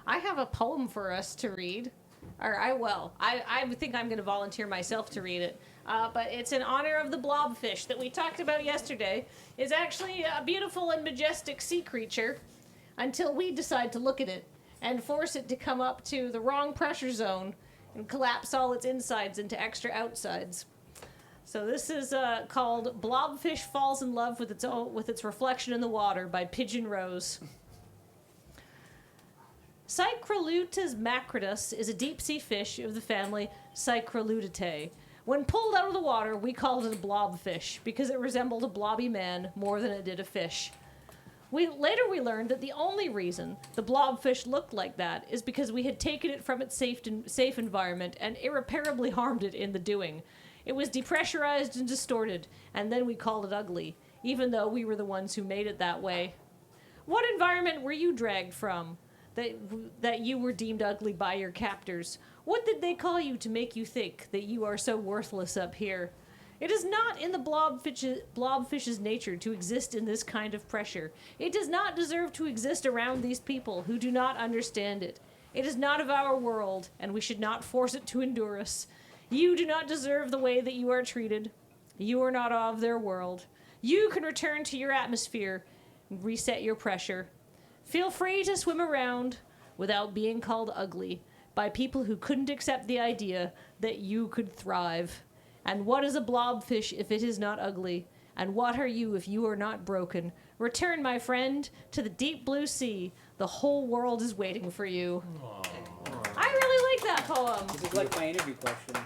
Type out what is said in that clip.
I have a poem for us to read. Or I think I'm going to volunteer myself to read it. But it's in honor of the blobfish that we talked about yesterday. It's actually a beautiful and majestic sea creature until we decide to look at it and force it to come up to the wrong pressure zone and collapse all its insides into extra outsides. So this is called Blobfish Falls in Love with its Reflection in the Water by Pigeon Rose. Cycrolutus macrodus is a deep-sea fish of the family Cycrolutidae. When pulled out of the water, we called it a blobfish because it resembled a blobby man more than it did a fish. Later we learned that the only reason the blobfish looked like that is because we had taken it from its safe environment and irreparably harmed it in the doing. It was depressurized and distorted, and then we called it ugly, even though we were the ones who made it that way. What environment were you dragged from that you were deemed ugly by your captors? What did they call you to make you think that you are so worthless up here? It is not in the blobfish's nature to exist in this kind of pressure. It does not deserve to exist around these people who do not understand it. It is not of our world, and we should not force it to endure us. You do not deserve the way that you are treated. You are not of their world. You can return to your atmosphere and reset your pressure. Feel free to swim around without being called ugly by people who couldn't accept the idea that you could thrive. And what is a blobfish if it is not ugly? And what are you if you are not broken? Return, my friend, to the deep blue sea. The whole world is waiting for you. Aww. I really like that poem. This is like my interview question.